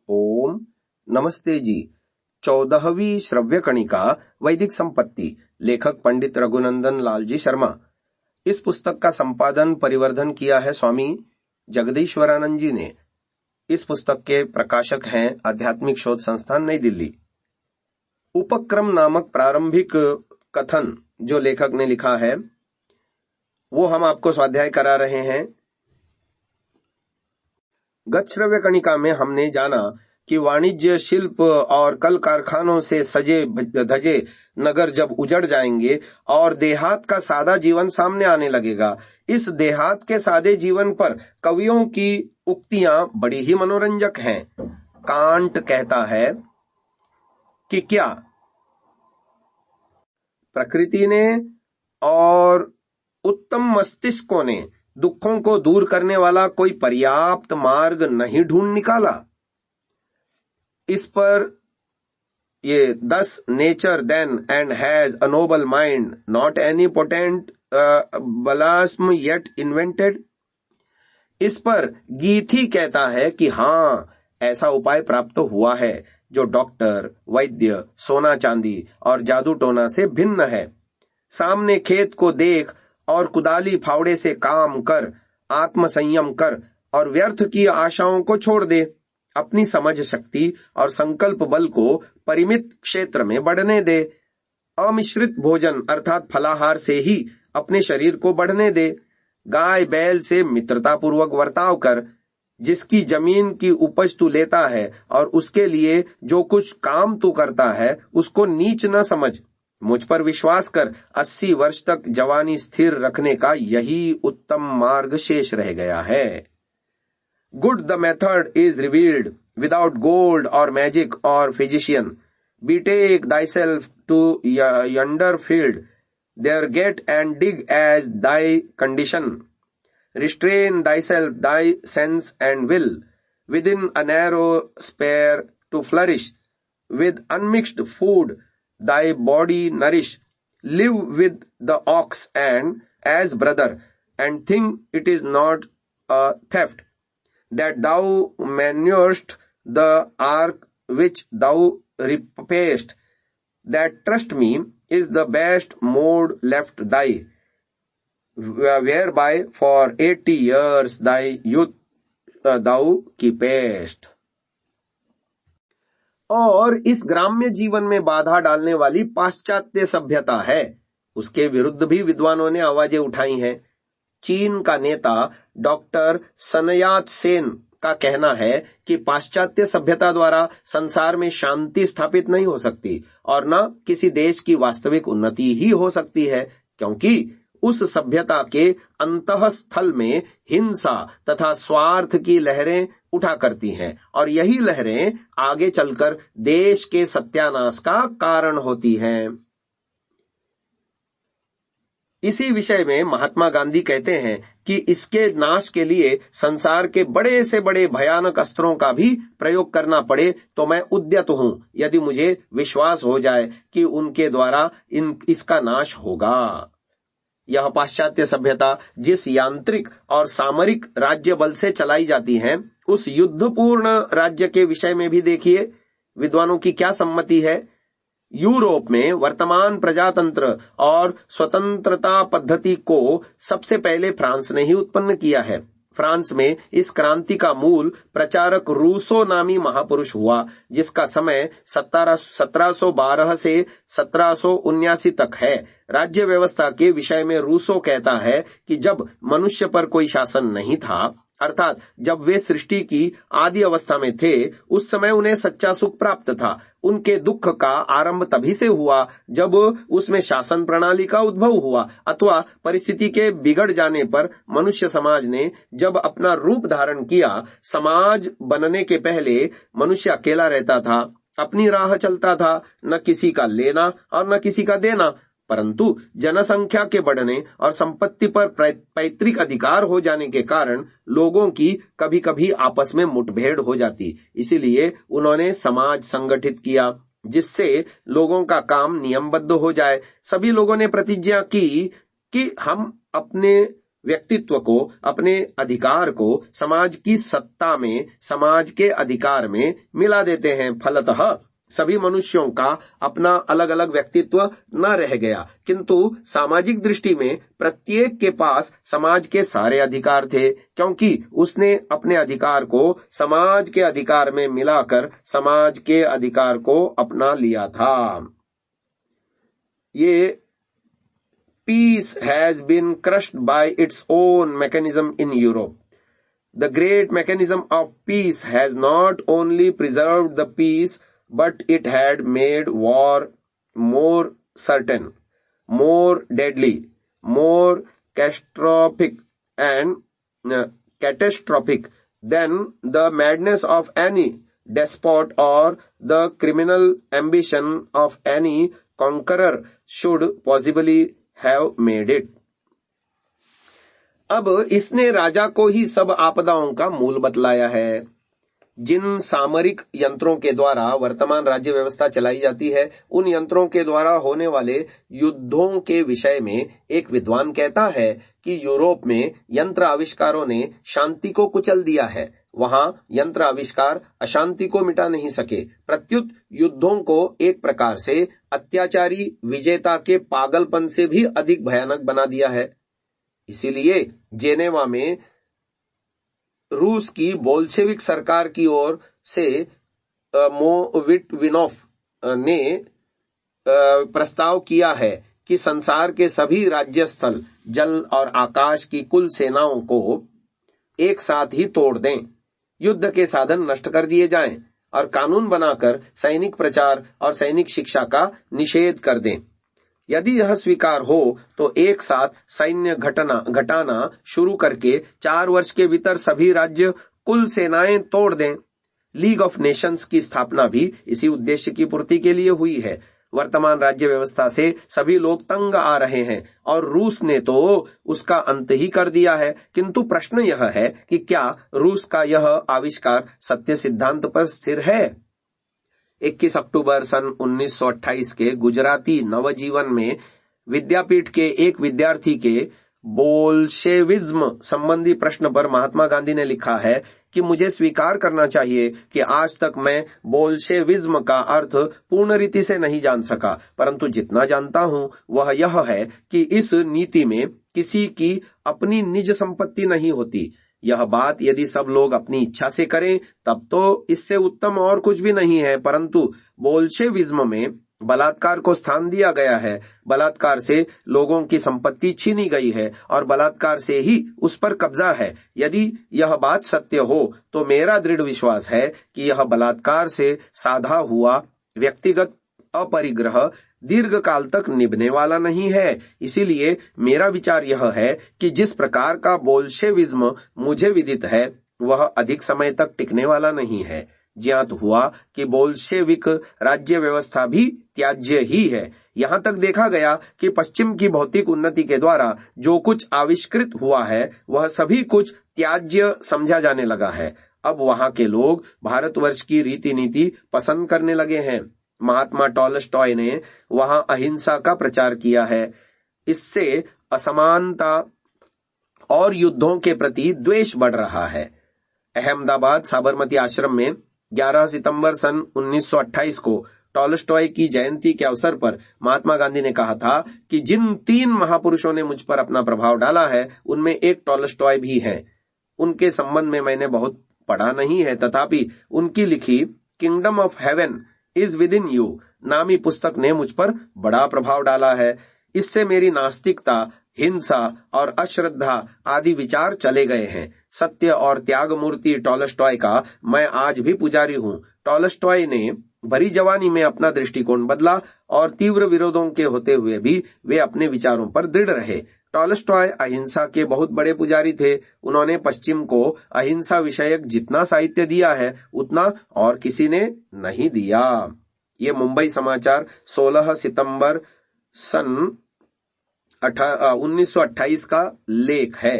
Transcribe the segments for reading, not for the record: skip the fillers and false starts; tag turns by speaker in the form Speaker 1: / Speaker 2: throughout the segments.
Speaker 1: ओम नमस्ते जी। 14वीं श्रव्य कणिका वैदिक संपत्ति, लेखक पंडित रघुनंदन लाल जी शर्मा। इस पुस्तक का संपादन परिवर्धन किया है स्वामी जगदीश्वरानंद जी ने। इस पुस्तक के प्रकाशक हैं आध्यात्मिक शोध संस्थान नई दिल्ली। उपक्रम नामक प्रारंभिक कथन जो लेखक ने लिखा है वो हम आपको स्वाध्याय करा रहे हैं। गत श्रव्य कणिका में हमने जाना कि वाणिज्य, शिल्प और कल कारखानों से सजे धजे नगर जब उजड़ जाएंगे और देहात का सादा जीवन सामने आने लगेगा, इस देहात के सादे जीवन पर कवियों की उक्तियां बड़ी ही मनोरंजक हैं। कांट कहता है कि क्या प्रकृति ने और उत्तम मस्तिष्कों ने दुखों को दूर करने वाला कोई पर्याप्त मार्ग नहीं ढूंढ निकाला। इस पर ये thus nature then and has a noble mind, not any potent blasphemy yet invented। इस पर गीथी कहता है कि हाँ, ऐसा उपाय प्राप्त हुआ है जो डॉक्टर, वैद्य, सोना चांदी और जादू टोना से भिन्न है। सामने खेत को देख और कुदाली फावड़े से काम कर, आत्म संयम कर और व्यर्थ की आशाओं को छोड़ दे। अपनी समझ शक्ति और संकल्प बल को परिमित क्षेत्र में बढ़ने दे। अमिश्रित भोजन अर्थात फलाहार से ही अपने शरीर को बढ़ने दे। गाय बैल से मित्रता पूर्वक वर्ताव कर। जिसकी जमीन की उपज तू लेता है और उसके लिए जो कुछ काम तू करता है उसको नीच न समझ। मुझ पर विश्वास कर, 80 वर्ष तक जवानी स्थिर रखने का यही उत्तम मार्ग शेष रह गया है। Good the method is revealed, without gold or magic or physician. Betake thyself to yonder field, there get and dig as thy condition. Restrain thyself, thy sense and will, within a narrow sphere to flourish. With unmixed food thy body nourish. Live with the ox and as brother, and think it is not a theft that thou manurest the ark which thou repayest. That, trust me, is the best mode left thy, whereby for 80 years thy youth thou keepest। और इस ग्राम्य जीवन में बाधा डालने वाली पाश्चात्य सभ्यता है, उसके विरुद्ध भी विद्वानों ने आवाजें उठाई हैं। चीन का नेता डॉक्टर सन यात सेन का कहना है कि पाश्चात्य सभ्यता द्वारा संसार में शांति स्थापित नहीं हो सकती और न किसी देश की वास्तविक उन्नति ही हो सकती है, क्योंकि उस सभ्यता के अंतःस्थल में हिंसा तथा स्वार्थ की लहरें उठा करती हैं और यही लहरें आगे चलकर देश के सत्यानाश का कारण होती हैं। इसी विषय में महात्मा गांधी कहते हैं कि इसके नाश के लिए संसार के बड़े से बड़े भयानक अस्त्रों का भी प्रयोग करना पड़े तो मैं उद्यत हूं, यदि मुझे विश्वास हो जाए कि उनके द्वारा इसका नाश होगा। यह पाश्चात्य सभ्यता जिस यांत्रिक और सामरिक राज्य बल से चलाई जाती है, उस युद्धपूर्ण राज्य के विषय में भी देखिए विद्वानों की क्या सम्मति है। यूरोप में वर्तमान प्रजातंत्र और स्वतंत्रता पद्धति को सबसे पहले फ्रांस ने ही उत्पन्न किया है। फ्रांस में इस क्रांति का मूल प्रचारक रूसो नामी महापुरुष हुआ, जिसका समय 1712 से 1779 तक है। राज्य व्यवस्था के विषय में रूसो कहता है कि जब मनुष्य पर कोई शासन नहीं था, अर्थात जब वे सृष्टि की आदि अवस्था में थे, उस समय उन्हें सच्चा सुख प्राप्त था। उनके दुख का आरंभ तभी से हुआ जब उसमें शासन प्रणाली का उद्भव हुआ, अथवा परिस्थिति के बिगड़ जाने पर मनुष्य समाज ने जब अपना रूप धारण किया। समाज बनने के पहले मनुष्य अकेला रहता था, अपनी राह चलता था, न किसी का लेना और न किसी का देना। परंतु जनसंख्या के बढ़ने और संपत्ति पर पैतृक अधिकार हो जाने के कारण लोगों की कभी कभी आपस में मुठभेड़ हो जाती। इसीलिए उन्होंने समाज संगठित किया, जिससे लोगों का काम नियमबद्ध हो जाए। सभी लोगों ने प्रतिज्ञा की कि हम अपने व्यक्तित्व को, अपने अधिकार को समाज की सत्ता में, समाज के अधिकार में मिला देते हैं। फलतः सभी मनुष्यों का अपना अलग अलग व्यक्तित्व न रह गया, किंतु सामाजिक दृष्टि में प्रत्येक के पास समाज के सारे अधिकार थे, क्योंकि उसने अपने अधिकार को समाज के अधिकार में मिलाकर समाज के अधिकार को अपना लिया था। ये peace has been crushed by its own mechanism in Europe. The great mechanism of peace has not only preserved the peace, but it had made war more certain, more deadly, more catastrophic than the madness of any despot or the criminal ambition of any conqueror should possibly have made it. अब इसने राजा को ही सब आपदाओं का मूल बतलाया है। जिन सामरिक यंत्रों के द्वारा वर्तमान राज्य व्यवस्था चलाई जाती है, उन यंत्रों के द्वारा होने वाले युद्धों के विषय में एक विद्वान कहता है कि यूरोप में यंत्र आविष्कारों ने शांति को कुचल दिया है। वहां यंत्र आविष्कार अशांति को मिटा नहीं सके, प्रत्युत युद्धों को एक प्रकार से अत्याचारी विजेता के पागलपन से भी अधिक भयानक बना दिया है। इसीलिए जेनेवा में रूस की बोल्शेविक सरकार की ओर से मोविटविनोफ ने प्रस्ताव किया है कि संसार के सभी राज्य स्थल, जल और आकाश की कुल सेनाओं को एक साथ ही तोड़ दें, युद्ध के साधन नष्ट कर दिए जाएं और कानून बनाकर सैनिक प्रचार और सैनिक शिक्षा का निषेध कर दें। यदि यह स्वीकार हो तो एक साथ सैन्य घटाना शुरू करके 4 वर्ष के भीतर सभी राज्य कुल सेनाएं तोड़ दें। लीग ऑफ नेशंस की स्थापना भी इसी उद्देश्य की पूर्ति के लिए हुई है। वर्तमान राज्य व्यवस्था से सभी लोग तंग आ रहे हैं और रूस ने तो उसका अंत ही कर दिया है। किंतु प्रश्न यह है कि क्या रूस का यह आविष्कार सत्य सिद्धांत पर स्थिर है? 21 अक्टूबर सन 1928 के गुजराती नवजीवन में विद्यापीठ के एक विद्यार्थी के बोल्शेविज्म संबंधी प्रश्न पर महात्मा गांधी ने लिखा है कि मुझे स्वीकार करना चाहिए कि आज तक मैं बोल्शेविज्म का अर्थ पूर्ण रीति से नहीं जान सका, परंतु जितना जानता हूं वह यह है कि इस नीति में किसी की अपनी निज संपत्ति नहीं होती। यह बात यदि सब लोग अपनी इच्छा से करें तब तो इससे उत्तम और कुछ भी नहीं है, परंतु बोल्शेविज्म में बलात्कार को स्थान दिया गया है। बलात्कार से लोगों की संपत्ति छीनी गई है और बलात्कार से ही उस पर कब्जा है। यदि यह बात सत्य हो तो मेरा दृढ़ विश्वास है कि यह बलात्कार से साधा हुआ व्यक्तिगत अपरिग्रह दीर्घ काल तक निभने वाला नहीं है। इसीलिए मेरा विचार यह है कि जिस प्रकार का बोल्शेविज्म मुझे विदित है वह अधिक समय तक टिकने वाला नहीं है। ज्ञात हुआ कि बोल्शेविक राज्य व्यवस्था भी त्याज्य ही है। यहाँ तक देखा गया कि पश्चिम की भौतिक उन्नति के द्वारा जो कुछ आविष्कृत हुआ है वह सभी कुछ त्याज्य समझा जाने लगा है। अब वहाँ के लोग भारतवर्ष की रीति नीति पसंद करने लगे हैं। महात्मा टॉलस्टॉय ने वहां अहिंसा का प्रचार किया है। इससे असमानता और युद्धों के प्रति द्वेष बढ़ रहा है। अहमदाबाद साबरमती आश्रम में 11 सितंबर सन 1928 को टॉलस्टॉय की जयंती के अवसर पर महात्मा गांधी ने कहा था कि जिन 3 महापुरुषों ने मुझ पर अपना प्रभाव डाला है उनमें एक टॉलस्टॉय भी है। उनके संबंध में मैंने बहुत पढ़ा नहीं है, तथापि उनकी लिखी kingdom of heaven is with in you नामी पुस्तक ने मुझ पर बड़ा प्रभाव डाला है। इससे मेरी नास्तिकता, हिंसा और अश्रद्धा आदि विचार चले गए हैं। सत्य और त्याग मूर्ति टॉलस्टॉय का मैं आज भी पुजारी हूँ। टॉलस्टॉय ने भरी जवानी में अपना दृष्टिकोण बदला और तीव्र विरोधों के होते हुए भी वे अपने विचारों पर दृढ़ रहे। टॉलस्टॉय अहिंसा के बहुत बड़े पुजारी थे। उन्होंने पश्चिम को अहिंसा विषयक जितना साहित्य दिया है उतना और किसी ने नहीं दिया। ये मुंबई समाचार 16 सितंबर सन 1928 का लेख है।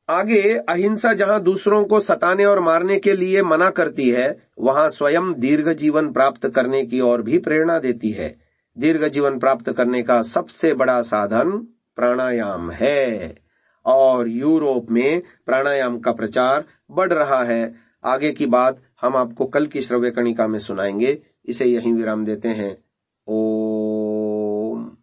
Speaker 1: आगे, अहिंसा जहां दूसरों को सताने और मारने के लिए मना करती है वहां स्वयं दीर्घ जीवन प्राप्त करने की ओर भी प्रेरणा देती है। दीर्घ जीवन प्राप्त करने का सबसे बड़ा साधन प्राणायाम है और यूरोप में प्राणायाम का प्रचार बढ़ रहा है। आगे की बात हम आपको कल की श्रव्य कणिका में सुनाएंगे। इसे यहीं विराम देते हैं। ओम।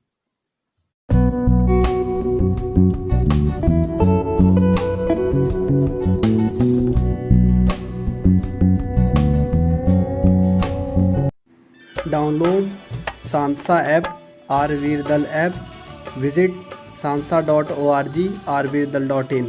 Speaker 2: Download Sansa app, Rvirdal app, visit sansa.org, rvirdal.in।